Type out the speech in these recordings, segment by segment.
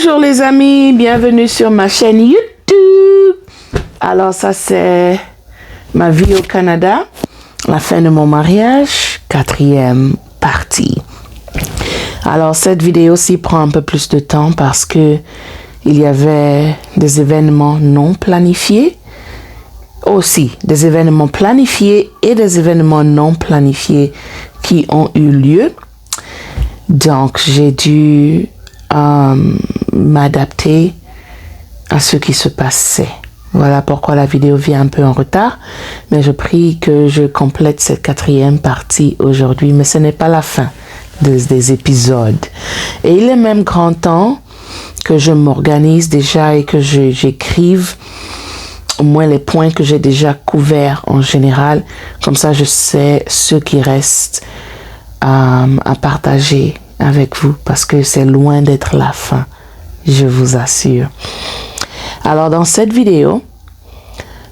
Bonjour les amis, bienvenue sur ma chaîne YouTube. Alors ça c'est ma vie au Canada, la fin de mon mariage, 4e partie. Alors cette vidéo-ci prend un peu plus de temps parce que il y avait des événements non planifiés, aussi des événements planifiés et des événements non planifiés qui ont eu lieu. Donc j'ai dû m'adapter à ce qui se passait. Voilà pourquoi la vidéo vient un peu en retard, mais je prie que je complète cette 4e partie aujourd'hui, mais ce n'est pas la fin des épisodes. Et il est même grand temps que je m'organise déjà et que j'écrive au moins les points que j'ai déjà couverts en général. Comme ça, je sais ce qui reste à partager avec vous parce que c'est loin d'être la fin, je vous assure. Alors, dans cette vidéo,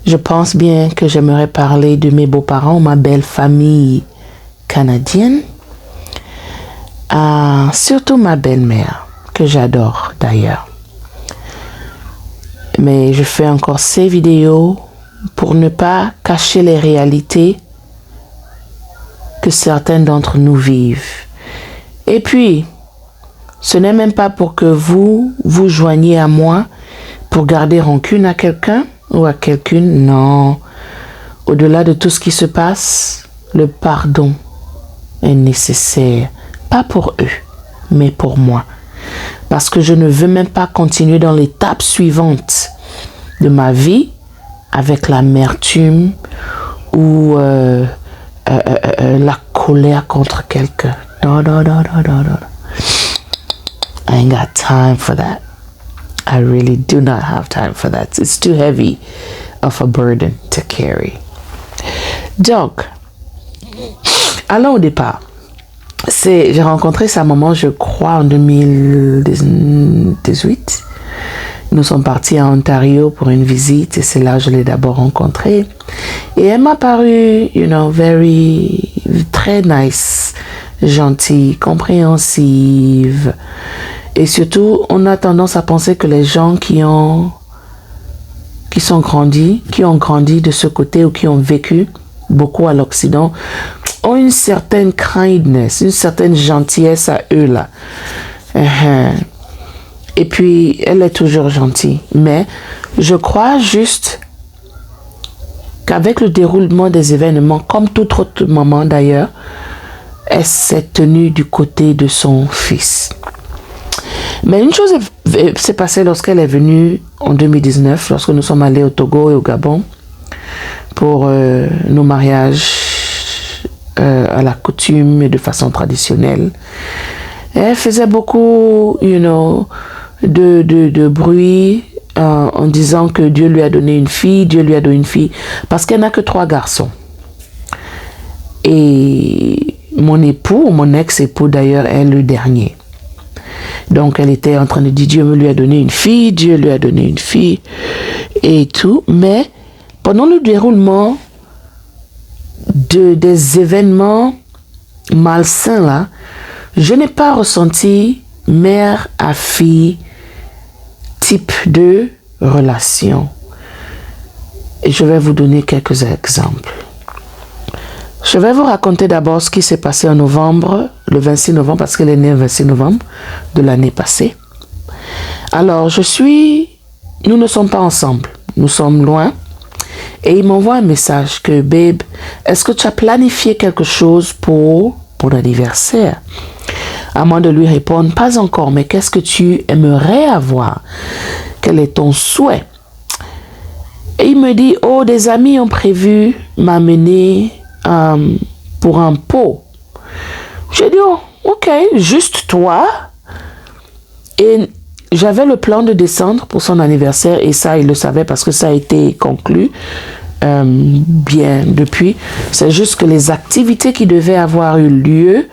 je pense bien que j'aimerais parler de mes beaux-parents, ma belle famille canadienne, surtout ma belle-mère, que j'adore d'ailleurs. Mais je fais encore ces vidéos pour ne pas cacher les réalités que certains d'entre nous vivent. Et puis, ce n'est même pas pour que vous vous joigniez à moi pour garder rancune à quelqu'un ou à quelqu'une. Non. Au-delà de tout ce qui se passe, le pardon est nécessaire. Pas pour eux, mais pour moi. Parce que je ne veux même pas continuer dans l'étape suivante de ma vie avec l'amertume ou la colère contre quelqu'un. No. I ain't got time for that. I really do not have time for that. It's too heavy of a burden to carry. Donc, allons au départ. J'ai rencontré sa maman, je crois, en 2018. Nous sommes partis à Ontario pour une visite et c'est là que je l'ai d'abord rencontrée. Et elle m'a paru, très nice, gentille, compréhensive. Et surtout, on a tendance à penser que les gens qui ont grandi de ce côté ou qui ont vécu beaucoup à l'Occident, ont une certaine kindness, une certaine gentillesse à eux là. Et puis, elle est toujours gentille. Mais je crois juste qu'avec le déroulement des événements, comme toute autre maman d'ailleurs, elle s'est tenue du côté de son fils. Mais une chose s'est passée lorsqu'elle est venue en 2019, lorsque nous sommes allés au Togo et au Gabon pour nos mariages à la coutume et de façon traditionnelle. Elle faisait beaucoup, de bruit en disant que Dieu lui a donné une fille, parce qu'elle n'a que 3 garçons. Et mon ex-époux d'ailleurs, est le dernier. Donc elle était en train de dire Dieu lui a donné une fille et tout. Mais pendant le déroulement des événements malsains là, je n'ai pas ressenti mère à fille type de relation. Et je vais vous donner quelques exemples. Je vais vous raconter d'abord ce qui s'est passé en novembre, le 26 novembre, parce qu'elle est née le 26 novembre de l'année passée. Alors, nous ne sommes pas ensemble, nous sommes loin. Et il m'envoie un message que, babe, est-ce que tu as planifié quelque chose pour l'anniversaire? À moins de lui répondre, pas encore, mais qu'est-ce que tu aimerais avoir? Quel est ton souhait? Et il me dit, des amis ont prévu m'amener pour un pot. J'ai dit, ok, juste toi. Et j'avais le plan de descendre pour son anniversaire et ça, il le savait parce que ça a été conclu bien depuis. C'est juste que les activités qui devaient avoir eu lieu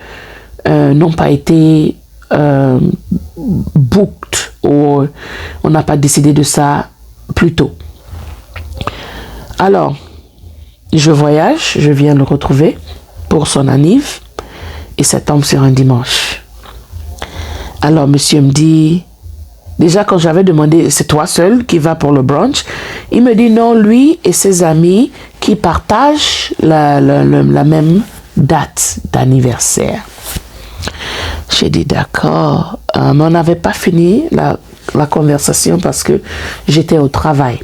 n'ont pas été booked ou on n'a pas décidé de ça plus tôt. Alors, je voyage, je viens le retrouver pour son anniv et ça tombe sur un dimanche. Alors, monsieur me dit, Déjà, quand j'avais demandé, c'est toi seul qui va pour le brunch, il me dit non, lui et ses amis qui partagent la même date d'anniversaire. J'ai dit d'accord, mais on n'avait pas fini la conversation parce que j'étais au travail.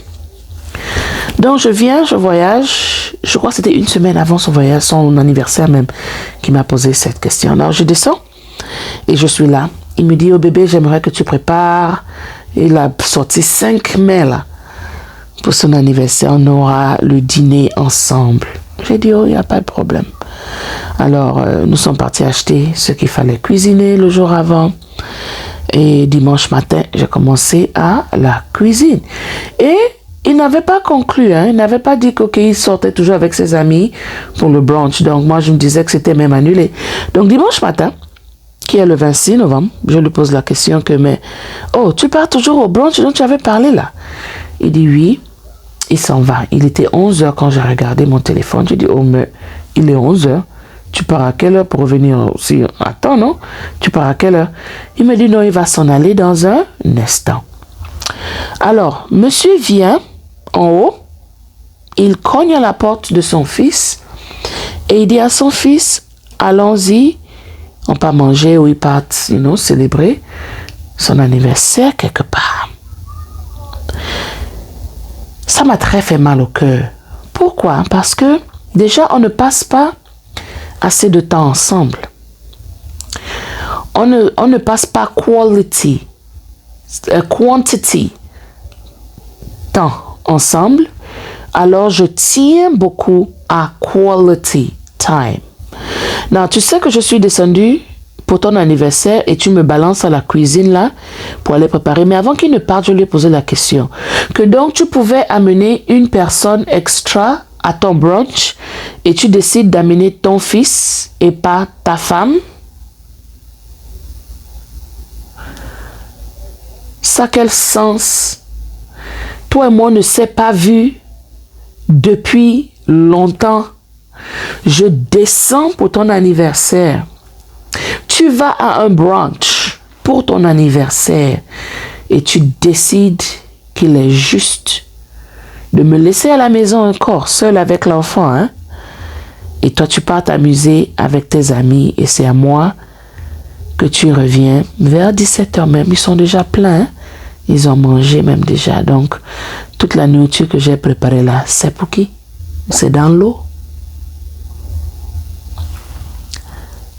Donc je viens, je voyage, je crois que c'était une semaine avant son voyage, son anniversaire même, qui m'a posé cette question. Alors je descends et je suis là. Il me dit, oh bébé, j'aimerais que tu prépares. Il a sorti 5 mai là. Pour son anniversaire, on aura le dîner ensemble. J'ai dit, oh, il n'y a pas de problème. Alors, nous sommes partis acheter ce qu'il fallait cuisiner le jour avant. Et dimanche matin, j'ai commencé à la cuisine. Et il n'avait pas conclu, hein. Il n'avait pas dit qu'il sortait toujours avec ses amis pour le brunch. Donc, moi, je me disais que c'était même annulé. Donc, dimanche matin, qui est le 26 novembre, je lui pose la question que, mais, oh, tu pars toujours au brunch dont tu avais parlé là? Il dit oui, il s'en va. Il était 11h quand j'ai regardé mon téléphone. J'ai dit, oh, mais il est 11h. Tu pars à quelle heure pour revenir aussi? Attends, non? Tu pars à quelle heure? Il me dit, non, il va s'en aller dans un instant. Alors, monsieur vient en haut, il cogne à la porte de son fils et il dit à son fils, allons-y, on part manger ou ils partent, célébrer son anniversaire quelque part. Ça m'a très fait mal au cœur. Pourquoi? Parce que déjà, on ne passe pas assez de temps ensemble. On ne passe pas quantity temps ensemble. Alors, je tiens beaucoup à quality time. Non, tu sais que je suis descendue pour ton anniversaire et tu me balances à la cuisine là pour aller préparer. Mais avant qu'il ne parte, je lui ai posé la question. Que donc tu pouvais amener une personne extra à ton brunch et tu décides d'amener ton fils et pas ta femme? Ça, quel sens? Toi et moi ne s'est pas vu depuis longtemps. Je descends pour ton anniversaire. Tu vas à un brunch pour ton anniversaire et tu décides qu'il est juste de me laisser à la maison encore, seul avec l'enfant, hein? Et toi, tu pars t'amuser avec tes amis et c'est à moi que tu reviens vers 17h même. Ils sont déjà pleins, hein? Ils ont mangé même déjà. Donc, toute la nourriture que j'ai préparée là, c'est pour qui? C'est dans l'eau.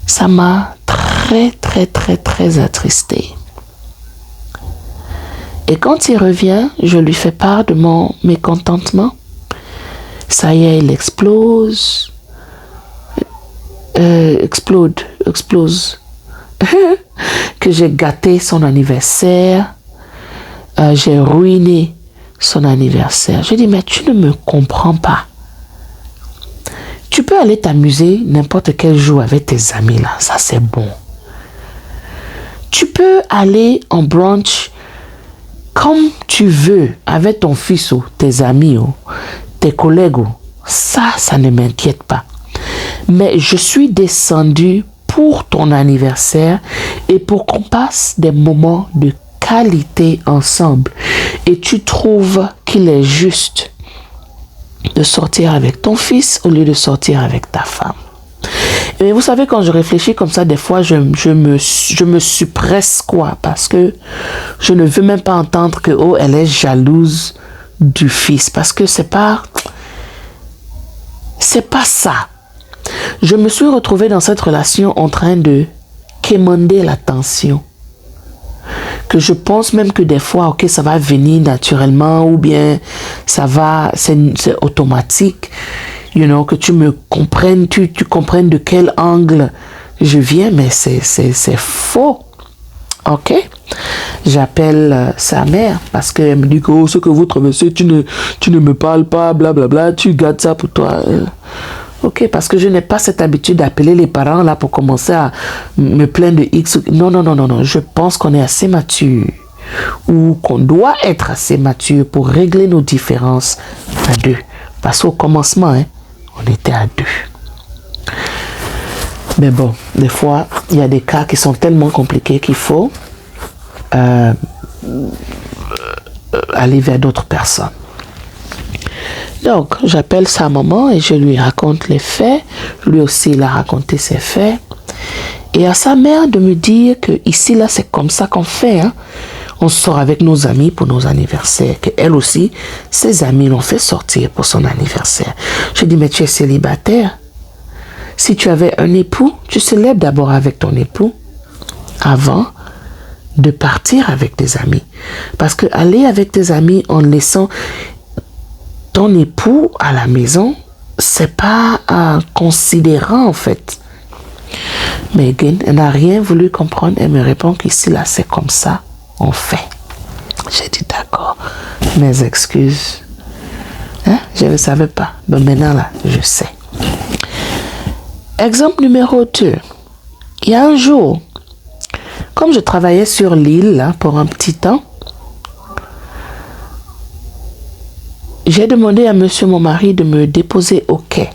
Ça m'a très attristé. Et quand il revient, je lui fais part de mon mécontentement. Ça y est, il explose. Explose. Que j'ai gâté son anniversaire. J'ai ruiné son anniversaire. Je dis, mais tu ne me comprends pas. Tu peux aller t'amuser n'importe quel jour avec tes amis là, ça c'est bon. Tu peux aller en brunch comme tu veux avec ton fils ou tes amis ou tes collègues. Ça ne m'inquiète pas. Mais je suis descendue pour ton anniversaire et pour qu'on passe des moments de qualité ensemble. Et tu trouves qu'il est juste de sortir avec ton fils au lieu de sortir avec ta femme. Et vous savez, quand je réfléchis comme ça, des fois, je me suppresse quoi, parce que je ne veux même pas entendre que, oh, elle est jalouse du fils, parce que c'est pas ça. Je me suis retrouvée dans cette relation en train de quémander l'attention. Que je pense même que des fois, ok, ça va venir naturellement ou bien ça va, c'est automatique, que tu me comprennes, tu comprennes de quel angle je viens, mais c'est faux, ok? J'appelle sa mère parce qu'elle me dit que ce que vous traversez, tu ne me parles pas, blablabla, tu gardes ça pour toi. Ok, parce que je n'ai pas cette habitude d'appeler les parents là pour commencer à me plaindre de X. Non. Je pense qu'on est assez mature ou qu'on doit être assez mature pour régler nos différences à deux. Parce qu'au commencement, on était à deux. Mais bon, des fois, il y a des cas qui sont tellement compliqués qu'il faut aller vers d'autres personnes. Donc, j'appelle sa maman et je lui raconte les faits. Lui aussi, il a raconté ses faits. Et à sa mère de me dire que ici, là, c'est comme ça qu'on fait. Hein. On sort avec nos amis pour nos anniversaires. Que elle aussi, ses amis l'ont fait sortir pour son anniversaire. Je dis, mais tu es célibataire. Si tu avais un époux, tu célèbres d'abord avec ton époux avant de partir avec tes amis. Parce que aller avec tes amis en laissant ton époux à la maison, c'est pas considérant en fait. Mais again, elle n'a rien voulu comprendre. Elle me répond qu'ici là, c'est comme ça, on fait. J'ai dit d'accord. Mes excuses. Hein? Je ne savais pas. Mais maintenant là, je sais. Exemple numéro 2. Il y a un jour, comme je travaillais sur l'île là, pour un petit temps, j'ai demandé à monsieur mon mari de me déposer au quai,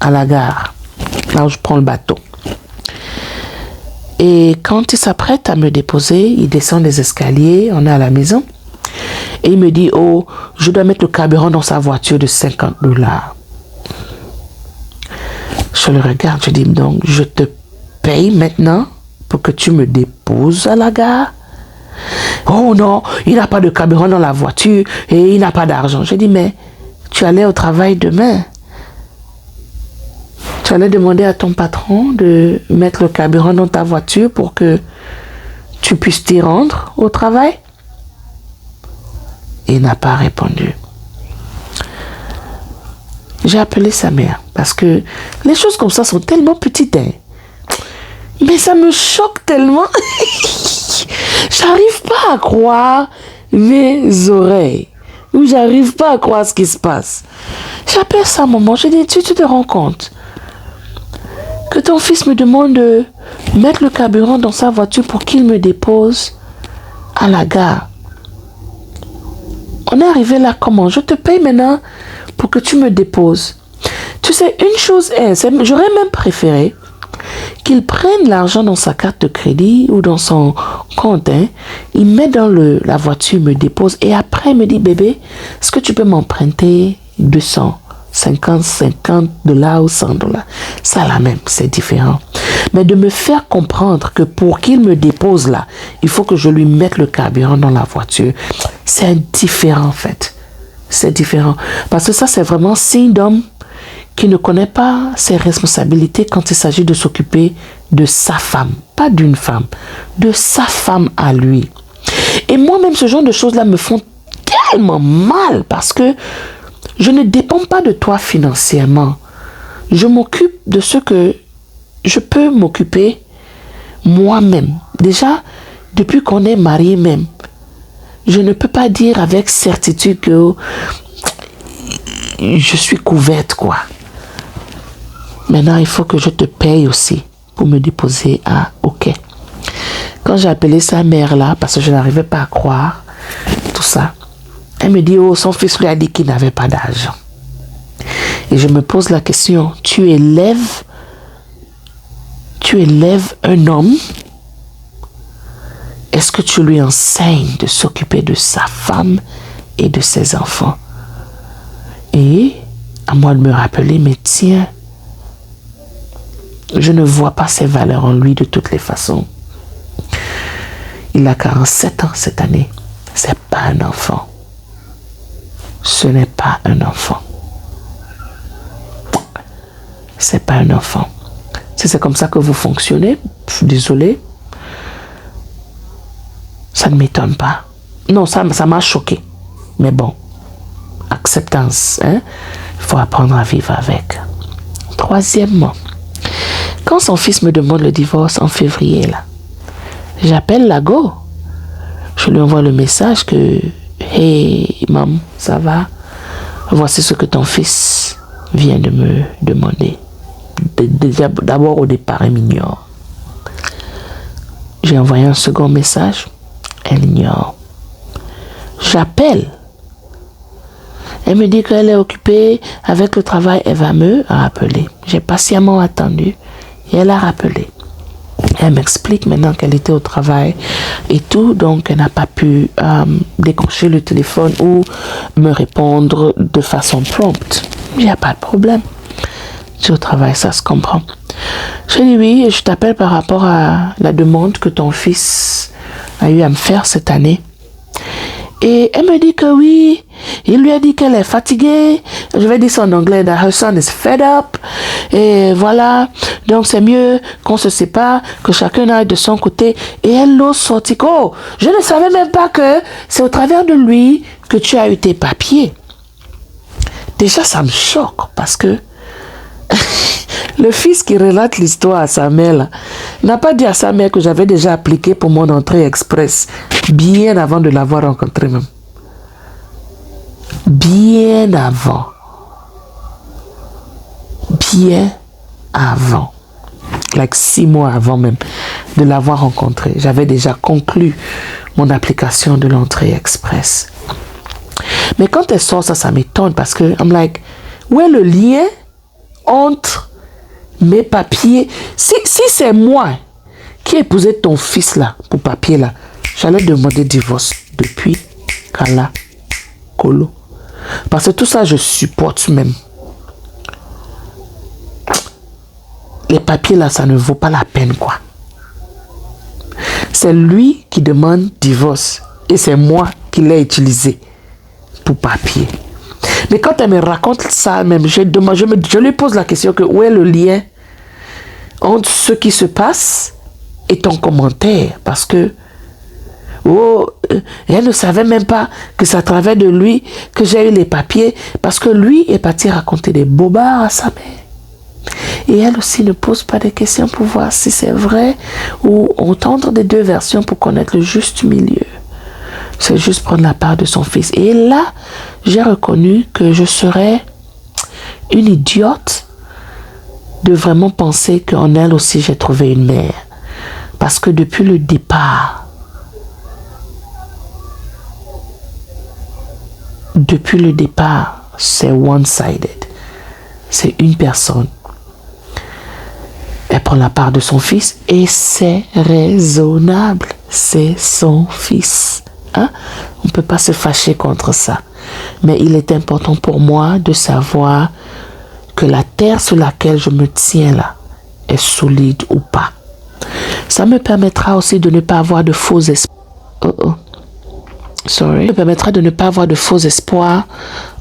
à la gare, là où je prends le bateau. Et quand il s'apprête à me déposer, il descend les escaliers, on est à la maison, et il me dit, oh, je dois mettre le carburant dans sa voiture de $50. Je le regarde, je dis, donc, je te paye maintenant pour que tu me déposes à la gare. Oh non, il n'a pas de carburant dans la voiture et il n'a pas d'argent. Je dis, mais tu allais au travail demain. Tu allais demander à ton patron de mettre le carburant dans ta voiture pour que tu puisses t'y rendre au travail. Il n'a pas répondu. J'ai appelé sa mère parce que les choses comme ça sont tellement petites. Hein. Mais ça me choque tellement. J'arrive pas à croire mes oreilles. Ou j'arrive pas à croire ce qui se passe. J'appelle sa maman. Je dis, tu te rends compte que ton fils me demande de mettre le carburant dans sa voiture pour qu'il me dépose à la gare. On est arrivé là comment? Je te paye maintenant pour que tu me déposes. Tu sais, une chose est, j'aurais même préféré qu'il prenne l'argent dans sa carte de crédit ou dans son compte, hein, il met dans la voiture, me dépose et après il me dit, bébé, est-ce que tu peux m'emprunter 250, $50 ou $100? Ça là même, c'est différent. Mais de me faire comprendre que pour qu'il me dépose là, il faut que je lui mette le carburant dans la voiture, c'est différent en fait. C'est différent. Parce que ça, c'est vraiment signe d'homme qui ne connaît pas ses responsabilités quand il s'agit de s'occuper de sa femme. Pas d'une femme, de sa femme à lui. Et moi-même, ce genre de choses-là me font tellement mal parce que je ne dépends pas de toi financièrement. Je m'occupe de ce que je peux m'occuper moi-même. Déjà, depuis qu'on est mariés même, je ne peux pas dire avec certitude que je suis couverte, quoi. Maintenant, il faut que je te paye aussi pour me déposer au quai. Quand j'ai appelé sa mère là, parce que je n'arrivais pas à croire tout ça, elle me dit, oh, son fils lui a dit qu'il n'avait pas d'argent. Et je me pose la question, tu élèves un homme, est-ce que tu lui enseignes de s'occuper de sa femme et de ses enfants? Et à moi de me rappeler, mais tiens, je ne vois pas ces valeurs en lui de toutes les façons. Il a 47 ans cette année. C'est pas un enfant. Ce n'est pas un enfant. C'est pas un enfant. Si c'est comme ça que vous fonctionnez, désolé, ça ne m'étonne pas. Non, ça m'a choqué. Mais bon, acceptance, hein? Il faut apprendre à vivre avec. Troisièmement, quand son fils me demande le divorce en février, là, j'appelle Lago. Je lui envoie le message que « Hey, maman, ça va? Voici ce que ton fils vient de me demander. » D'abord, au départ, elle m'ignore. J'ai envoyé un second message. Elle ignore. J'appelle. Elle me dit qu'elle est occupée avec le travail. Elle va me rappeler. J'ai patiemment attendu et elle a rappelé. Elle m'explique maintenant qu'elle était au travail et tout, donc elle n'a pas pu décrocher le téléphone ou me répondre de façon prompte. Il n'y a pas de problème. Je suis au travail, ça se comprend. Je dis oui, je t'appelle par rapport à la demande que ton fils a eu à me faire cette année. Et elle me dit que oui, il lui a dit qu'elle est fatiguée. Je vais dire ça en anglais, that her son is fed up. Et voilà, donc c'est mieux qu'on se sépare, que chacun aille de son côté. Et elle l'ose sortir. Oh, je ne savais même pas que c'est au travers de lui que tu as eu tes papiers. Déjà, ça me choque parce que le fils qui relate l'histoire à sa mère là, n'a pas dit à sa mère que j'avais déjà appliqué pour mon entrée express bien avant de l'avoir rencontré même. Bien avant. Bien avant. Like 6 mois avant même de l'avoir rencontré. J'avais déjà conclu mon application de l'entrée express. Mais quand elle sort ça m'étonne parce que I'm like, où est le lien entre mes papiers? Si c'est moi qui épousais ton fils là, pour papier là, j'allais demander divorce depuis Kala Kolo. Parce que tout ça, je supporte même. Les papiers là, ça ne vaut pas la peine quoi. C'est lui qui demande divorce et c'est moi qui l'ai utilisé pour papier. Mais quand elle me raconte ça même, je lui pose la question que où est le lien entre ce qui se passe et ton commentaire, parce que elle ne savait même pas que c'est à travers de lui que j'ai eu les papiers, parce que lui est parti raconter des bobards à sa mère. Et elle aussi ne pose pas de questions pour voir si c'est vrai ou entendre des deux versions pour connaître le juste milieu. C'est juste prendre la part de son fils. Et là, j'ai reconnu que je serais une idiote de vraiment penser qu'en elle aussi j'ai trouvé une mère. Parce que depuis le départ, c'est one-sided. C'est une personne. Elle prend la part de son fils et c'est raisonnable. C'est son fils. Hein? On ne peut pas se fâcher contre ça. Mais il est important pour moi de savoir que la terre sur laquelle je me tiens là est solide ou pas. Ça me permettra aussi de ne pas avoir de faux espoirs. Ça me permettra de ne pas avoir de faux espoirs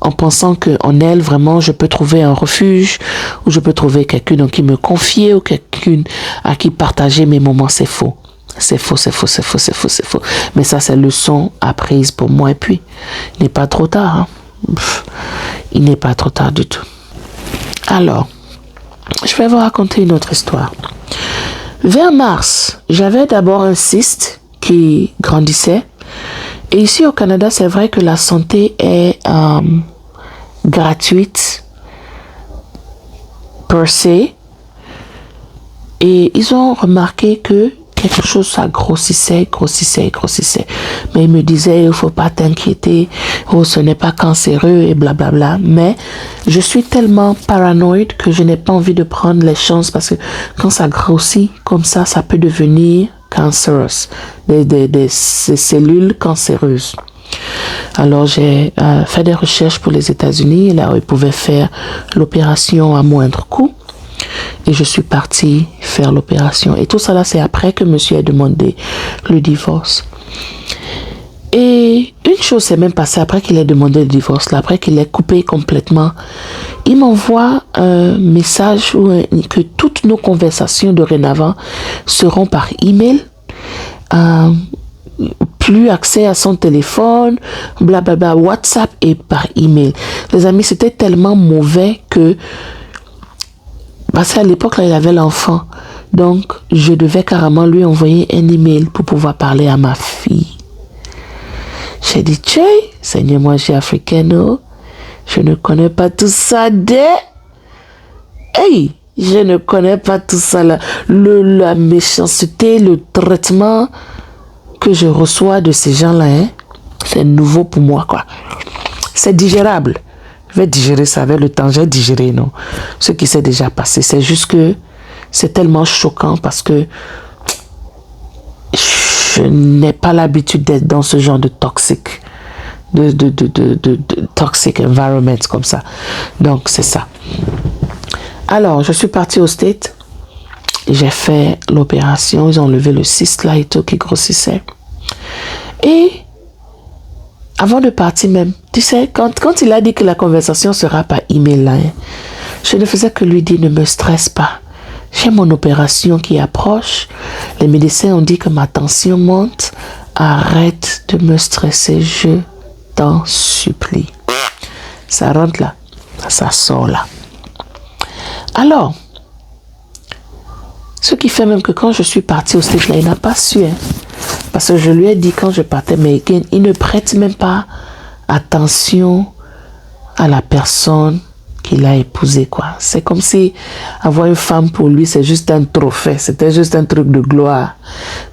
en pensant qu'en elle, vraiment, je peux trouver un refuge ou je peux trouver quelqu'un en qui me confier ou quelqu'un à qui partager mes moments. C'est faux. C'est faux, c'est faux, c'est faux, c'est faux, c'est faux. Mais ça, c'est leçon apprise pour moi. Et puis, il n'est pas trop tard. Hein? Il n'est pas trop tard du tout. Alors, je vais vous raconter une autre histoire. Vers mars, j'avais d'abord un cyste qui grandissait. Et ici au Canada, c'est vrai que la santé est gratuite per se. Et ils ont remarqué que quelque chose, ça grossissait. Mais ils me disaient, il ne faut pas t'inquiéter, oh, ce n'est pas cancéreux et blablabla. Mais je suis tellement paranoïde que je n'ai pas envie de prendre les chances parce que quand ça grossit comme ça, ça peut devenir cancerous, des cellules cancéreuses. Alors j'ai fait des recherches pour les États-Unis, là où ils pouvaient faire l'opération à moindre coût. Et je suis partie faire l'opération. Et tout ça là, c'est après que monsieur a demandé le divorce. Et une chose s'est même passée après qu'il ait demandé le divorce, là, après qu'il ait coupé complètement. Il m'envoie un message que toutes nos conversations dorénavant seront par email. Plus accès à son téléphone, blablabla, WhatsApp et par email. Les amis, c'était tellement mauvais que parce qu'à l'époque, là, il avait l'enfant. Donc, je devais carrément lui envoyer un email pour pouvoir parler à ma fille. J'ai dit, Tchè, Seigneur, moi, je suis africaine. Je ne connais pas tout ça Hey, je ne connais pas tout ça là. La méchanceté, le traitement que je reçois de ces gens-là, hein, c'est nouveau pour moi, quoi. C'est digérable. Je vais digérer ça avec le temps. J'ai digéré, non. Ce qui s'est déjà passé. C'est juste que c'est tellement choquant parce que je n'ai pas l'habitude d'être dans ce genre de toxic toxic environment comme ça. Donc c'est ça. Alors je suis partie au States. J'ai fait l'opération. Ils ont enlevé le cyste là et tout qui grossissait. Et avant de partir même, tu sais, quand il a dit que la conversation sera par email là, je ne faisais que lui dire ne me stresse pas. J'ai mon opération qui approche. Les médecins ont dit que ma tension monte. Arrête de me stresser, je t'en supplie. Ça rentre là, ça sort là. Alors, ce qui fait même que quand je suis partie au States là, il n'a pas su. Parce que je lui ai dit quand je partais, mais il ne prête même pas attention à la personne qu'il a épousée, quoi. C'est comme si avoir une femme pour lui, c'est juste un trophée. C'était juste un truc de gloire.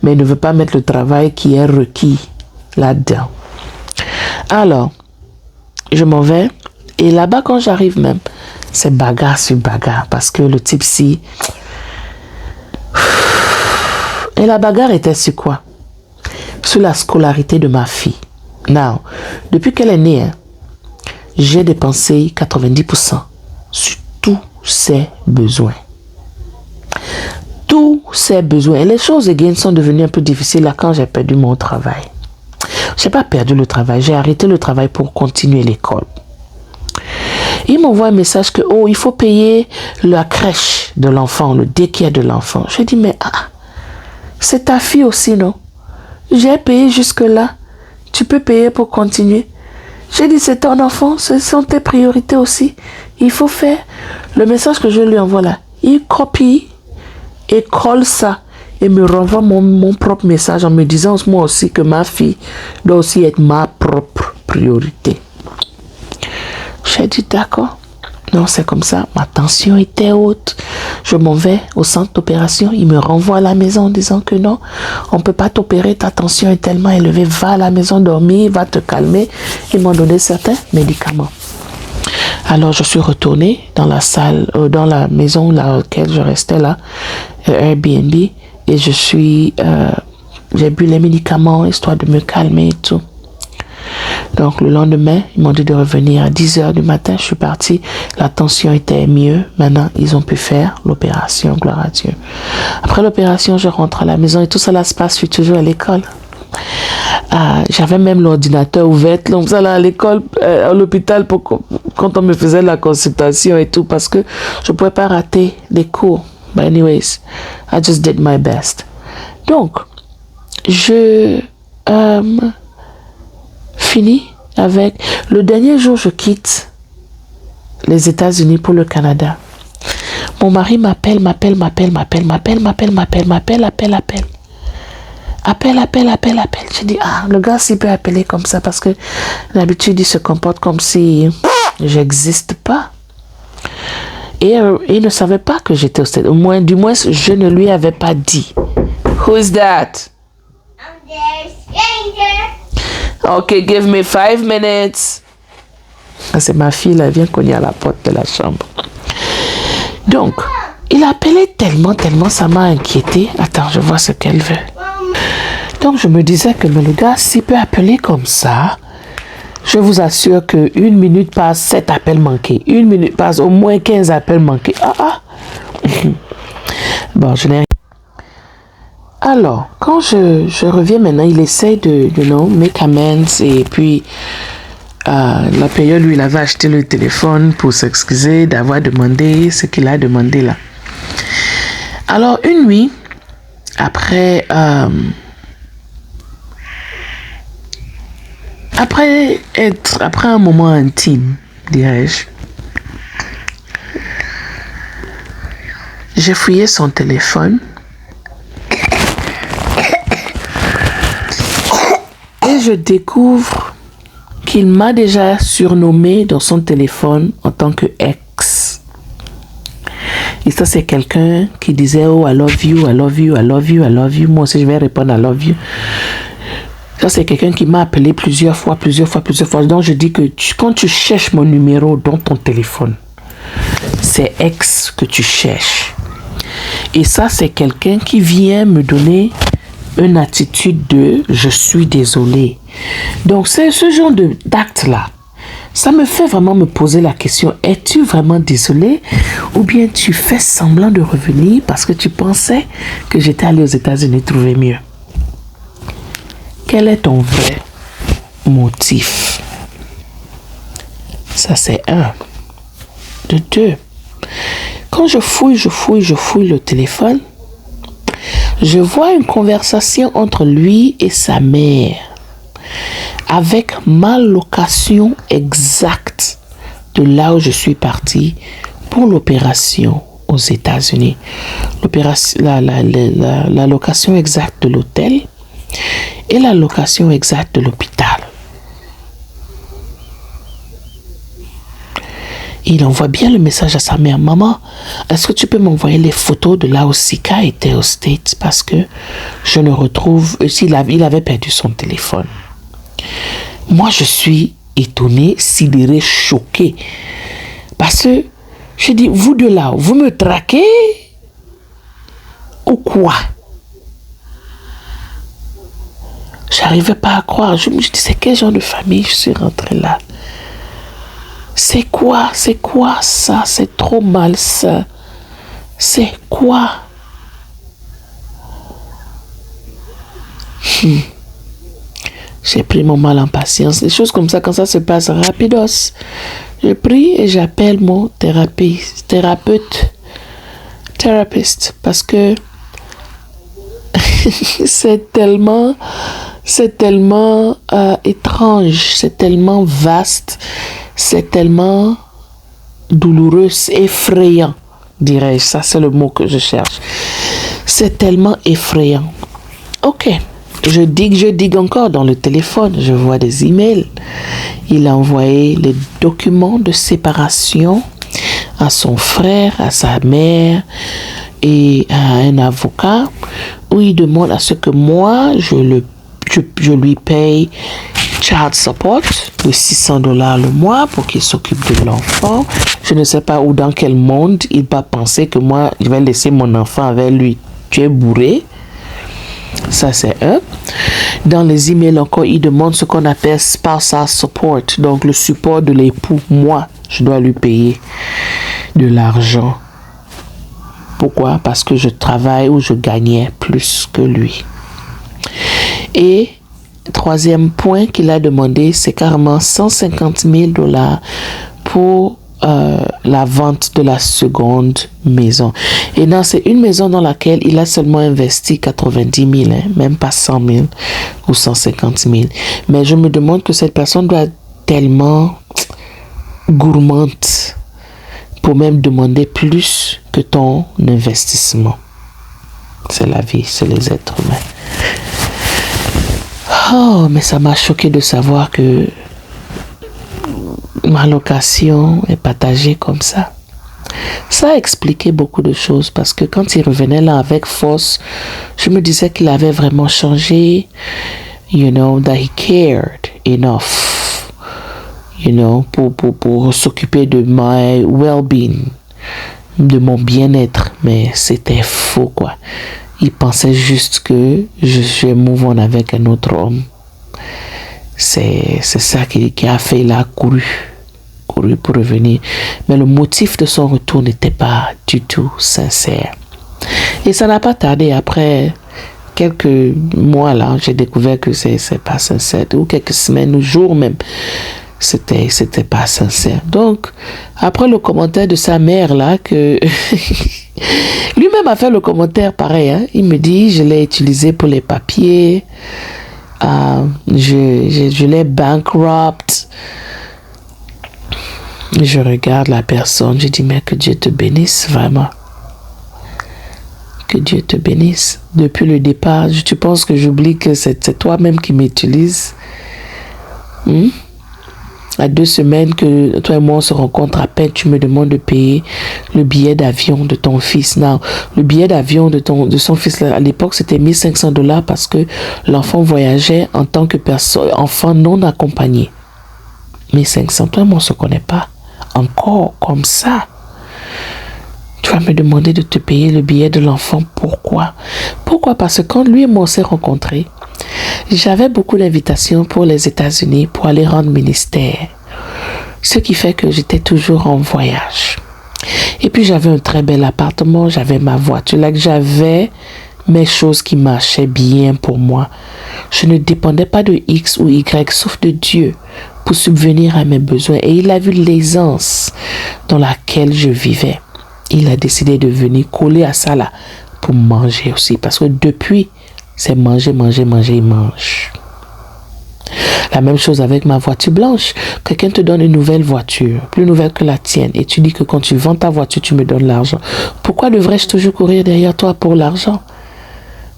Mais il ne veut pas mettre le travail qui est requis là-dedans. Alors, je m'en vais. Et là-bas, quand j'arrive même, c'est bagarre sur bagarre. Parce que le type-ci... Et la bagarre était sur quoi? Sur la scolarité de ma fille. Now, depuis qu'elle est née, j'ai dépensé 90% sur tous ses besoins. Tous ses besoins. Et les choses, again, sont devenues un peu difficiles là quand j'ai perdu mon travail. J'ai pas perdu le travail. J'ai arrêté le travail pour continuer l'école. Il m'envoie un message que, oh, il faut payer la crèche de l'enfant, le daycare de l'enfant. Je dis, mais c'est ta fille aussi, non? J'ai payé jusque-là. Tu peux payer pour continuer. J'ai dit, c'est ton enfant, ce sont tes priorités aussi. Il faut faire. Le message que je lui envoie là, il copie et colle ça et me renvoie mon propre message en me disant moi aussi que ma fille doit aussi être ma propre priorité. J'ai dit, d'accord. Non, c'est comme ça. Ma tension était haute. Je m'en vais au centre d'opération. Il me renvoie à la maison en disant que non, on ne peut pas t'opérer. Ta tension est tellement élevée. Va à la maison dormir, va te calmer. Ils m'ont donné certains médicaments. Alors, je suis retournée dans la salle, dans la maison dans laquelle je restais là, Airbnb. Et j'ai bu les médicaments histoire de me calmer et tout. Donc le lendemain, ils m'ont dit de revenir à 10h du matin. Je suis partie. La tension était mieux. Maintenant, ils ont pu faire l'opération. Gloire à Dieu. Après l'opération, je rentre à la maison et tout ça là se passe. Je suis toujours à l'école. J'avais même l'ordinateur ouvert comme ça là à l'école, à l'hôpital quand on me faisait la consultation et tout parce que je pouvais pas rater les cours. But anyways, I just did my best. Donc, je finis avec le dernier jour je quitte les États-Unis pour le Canada. Mon mari m'appelle. J'ai dit, le gars s'il peut appeler comme ça parce que d'habitude il se comporte comme si j'existe pas. Et il ne savait pas que j'étais au stade. Du moins, je ne lui avais pas dit. Who's that? I'm there, stranger. Okay, give me 5 minutes. C'est ma fille, elle vient cogner à la porte de la chambre. Donc, il a appelé tellement, ça m'a inquiété. Attends, je vois ce qu'elle veut. Donc, je me disais que le gars, s'il peut appeler comme ça, je vous assure que 1 minute passe 7 appels manqués. 1 minute passe au moins 15 appels manqués. Bon, je n'ai rien. Alors, quand je reviens maintenant, il essaie de make amends et puis la période où il avait acheté le téléphone pour s'excuser d'avoir demandé ce qu'il a demandé là. Alors, une nuit, après un moment intime, dirais-je, j'ai fouillé son téléphone et je découvre qu'il m'a déjà surnommé dans son téléphone en tant que ex. Et ça, c'est quelqu'un qui disait, oh, I love you, I love you, I love you, I love you. Moi aussi, je vais répondre, I love you. Ça, c'est quelqu'un qui m'a appelé plusieurs fois. Donc, je dis que quand tu cherches mon numéro dans ton téléphone, c'est ex que tu cherches. Et ça, c'est quelqu'un qui vient me donner une attitude de « je suis désolé ». Donc, c'est ce genre d'acte-là. Ça me fait vraiment me poser la question, es-tu vraiment désolé ou bien tu fais semblant de revenir parce que tu pensais que j'étais allé aux États-Unis trouver mieux? Quel est ton vrai motif? Ça, c'est un. De deux, quand je fouille le téléphone, je vois une conversation entre lui et sa mère avec ma location exacte de là où je suis parti pour l'opération aux États-Unis. La location exacte de l'hôtel et la location exacte de l'hôpital. Il envoie bien le message à sa mère. Maman, est-ce que tu peux m'envoyer les photos de là où Sika était aux States? Parce que je ne retrouve... Il avait perdu son téléphone. Moi, je suis étonnée, sidérée, choquée. Parce que je dis, vous deux là, vous me traquez ou quoi? J'arrivais pas à croire. Je me disais, quel genre de famille je suis rentrée là? C'est quoi ça? C'est trop malsain. C'est quoi? J'ai pris mon mal en patience. Des choses comme ça, quand ça se passe rapidos, je prie et j'appelle mon thérapeute, parce que c'est tellement étrange, c'est tellement vaste, c'est tellement douloureux, effrayant, dirais-je. Ça, c'est le mot que je cherche. C'est tellement effrayant. Ok. Je digue encore dans le téléphone. Je vois des emails. Il a envoyé les documents de séparation à son frère, à sa mère et à un avocat où il demande à ce que moi, je lui paye child support de $600 le mois pour qu'il s'occupe de l'enfant. Je ne sais pas où, dans quel monde il va penser que moi, je vais laisser mon enfant avec lui. Tu es bourré. Ça, c'est un. Dans les emails encore, il demande ce qu'on appelle spousal support, donc le support de l'époux. Moi, je dois lui payer de l'argent. Pourquoi? Parce que je travaille ou je gagnais plus que lui. Et troisième point qu'il a demandé, c'est carrément $150,000 pour la vente de la seconde maison. Et non, c'est une maison dans laquelle il a seulement investi 90,000, même pas 100,000 ou 150,000. Mais je me demande que cette personne doit être tellement gourmande pour même demander plus que ton investissement. C'est la vie, c'est les êtres humains. Oh, mais ça m'a choqué de savoir que ma location est partagée comme ça. Ça a expliqué beaucoup de choses parce que quand il revenait là avec force, je me disais qu'il avait vraiment changé, that he cared enough, pour s'occuper de my well-being, de mon bien-être, mais c'était faux, quoi. Il pensait juste que je move on avec un autre homme. C'est ça qui a fait, il a couru pour revenir. Mais le motif de son retour n'était pas du tout sincère. Et ça n'a pas tardé. Après quelques mois, là, j'ai découvert que c'est pas sincère. Ou quelques semaines, ou jours même, c'était pas sincère. Donc, après le commentaire de sa mère, là, que lui-même a fait le commentaire pareil. Hein? Il me dit, je l'ai utilisé pour les papiers. Je l'ai bankrupt. Je regarde la personne, je dis, mais que Dieu te bénisse, vraiment. Que Dieu te bénisse. Depuis le départ, tu penses que j'oublie que c'est toi-même qui m'utilises? À 2 semaines que toi et moi on se rencontre à peine, tu me demandes de payer le billet d'avion de ton fils. Non, le billet d'avion de son fils, à l'époque, c'était $1,500 parce que l'enfant voyageait en tant que enfant non accompagné. 1,500, toi et moi on se connaît pas encore comme ça. Tu vas me demander de te payer le billet de l'enfant. Pourquoi? Pourquoi? Parce que quand lui et moi on s'est rencontrés, j'avais beaucoup d'invitations pour les États-Unis pour aller rendre ministère. Ce qui fait que j'étais toujours en voyage. Et puis j'avais un très bel appartement, j'avais ma voiture, là que j'avais mes choses qui marchaient bien pour moi. Je ne dépendais pas de X ou Y, sauf de Dieu, pour subvenir à mes besoins. Et il a vu l'aisance dans laquelle je vivais. Il a décidé de venir coller à ça là, pour manger aussi. Parce que depuis, c'est manger, manger, manger, il mange. La même chose avec ma voiture blanche. Quelqu'un te donne une nouvelle voiture, plus nouvelle que la tienne, et tu dis que quand tu vends ta voiture, tu me donnes l'argent. Pourquoi devrais-je toujours courir derrière toi pour l'argent?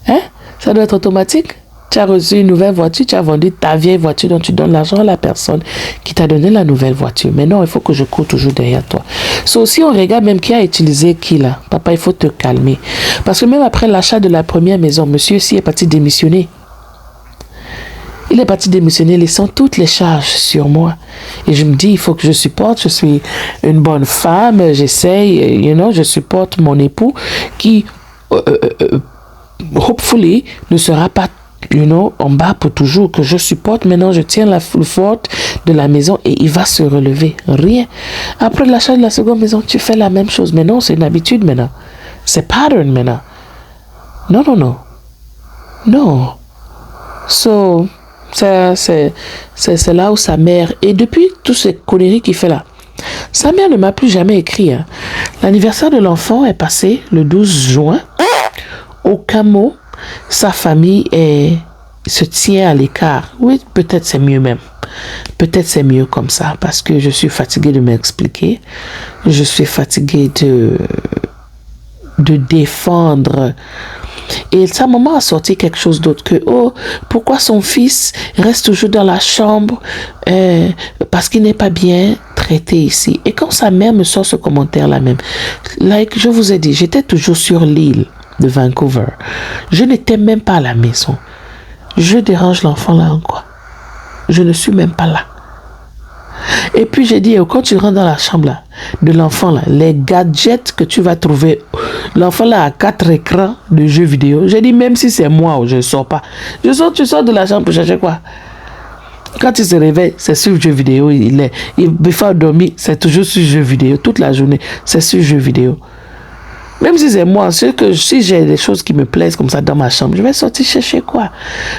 Hein? Ça doit être automatique. Tu as reçu une nouvelle voiture, tu as vendu ta vieille voiture, donc tu donnes l'argent à la personne qui t'a donné la nouvelle voiture. Mais non, il faut que je cours toujours derrière toi. So, si on regarde même qui a utilisé qui là, papa, il faut te calmer. Parce que même après l'achat de la première maison, monsieur aussi est parti démissionner. Il est parti démissionner, laissant toutes les charges sur moi. Et je me dis, il faut que je supporte. Je suis une bonne femme, j'essaye, je supporte mon époux qui, hopefully, ne sera pas, en bas pour toujours, que je supporte. Maintenant, je tiens la forte de la maison et il va se relever. Rien. Après l'achat de la seconde maison, tu fais la même chose. Mais non, c'est une habitude maintenant. C'est pattern maintenant. Non, non, non. Non. So, c'est là où sa mère, et depuis toutes ces conneries qu'il fait là, sa mère ne m'a plus jamais écrit. Hein. L'anniversaire de l'enfant est passé le 12 juin. Aucun mot. Sa famille se tient à l'écart. Oui, peut-être c'est mieux même. Peut-être c'est mieux comme ça, parce que je suis fatiguée de m'expliquer. Je suis fatiguée de défendre. Et sa maman a sorti quelque chose d'autre que, pourquoi son fils reste toujours dans la chambre parce qu'il n'est pas bien traité ici. Et quand sa mère me sort ce commentaire-là même, je vous ai dit, j'étais toujours sur l'île de Vancouver. Je n'étais même pas à la maison. Je dérange l'enfant là en quoi? Je ne suis même pas là. Et puis j'ai dit, quand tu rentres dans la chambre là, de l'enfant là, les gadgets que tu vas trouver, l'enfant là a 4 écrans de jeux vidéo. J'ai dit, même si c'est moi, je ne sors pas. Tu sors de la chambre pour chercher quoi? Quand il se réveille, c'est sur jeu vidéo. Il fait dormir, c'est toujours sur jeu vidéo. Toute la journée, c'est sur jeu vidéo. Même si c'est moi, si j'ai des choses qui me plaisent comme ça dans ma chambre, je vais sortir chercher quoi.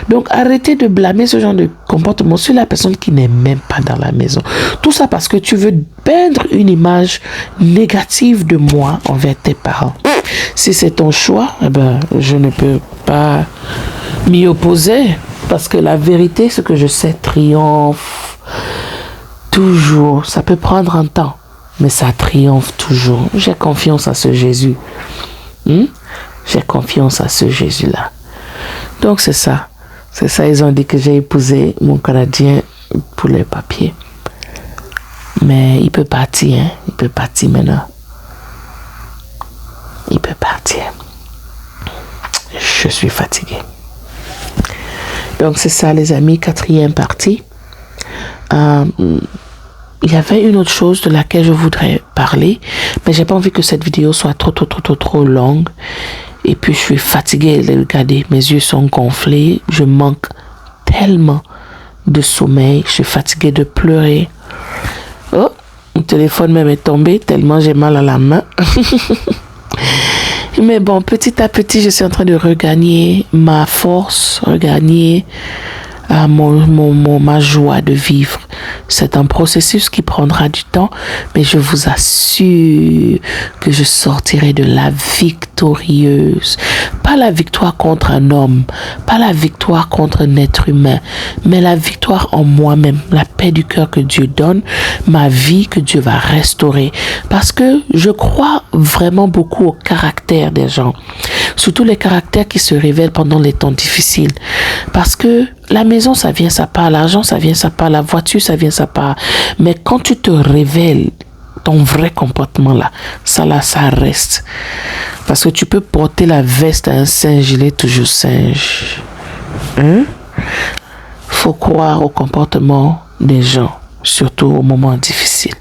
Donc arrêtez de blâmer ce genre de comportement sur la personne qui n'est même pas dans la maison. Tout ça parce que tu veux peindre une image négative de moi envers tes parents. Si c'est ton choix, je ne peux pas m'y opposer. Parce que la vérité, ce que je sais, triomphe toujours. Ça peut prendre un temps, mais ça triomphe toujours. J'ai confiance à ce Jésus. J'ai confiance à ce Jésus-là. Donc c'est ça. C'est ça, ils ont dit que j'ai épousé mon Canadien pour les papiers. Mais il peut partir, hein. Il peut partir maintenant. Il peut partir. Je suis fatigué. Donc c'est ça les amis, 4e partie. Il y avait une autre chose de laquelle je voudrais parler, mais j'ai pas envie que cette vidéo soit trop longue. Et puis je suis fatiguée, regardez, mes yeux sont gonflés, je manque tellement de sommeil, je suis fatiguée de pleurer. Oh, mon téléphone même est tombé tellement j'ai mal à la main. Mais bon, petit à petit, je suis en train de regagner ma force, regagner ma joie de vivre. C'est un processus qui prendra du temps, mais je vous assure que je sortirai de là victorieuse. Pas la victoire contre un homme, pas la victoire contre un être humain, mais la victoire en moi-même, la paix du cœur que Dieu donne, ma vie que Dieu va restaurer. Parce que je crois vraiment beaucoup au caractère des gens, surtout les caractères qui se révèlent pendant les temps difficiles. Parce que la maison, ça vient, ça part. L'argent, ça vient, ça part. La voiture, ça vient, ça part. Mais quand tu te révèles ton vrai comportement là, ça reste. Parce que tu peux porter la veste à un singe, il est toujours singe. Faut croire au comportement des gens, surtout au moment difficile.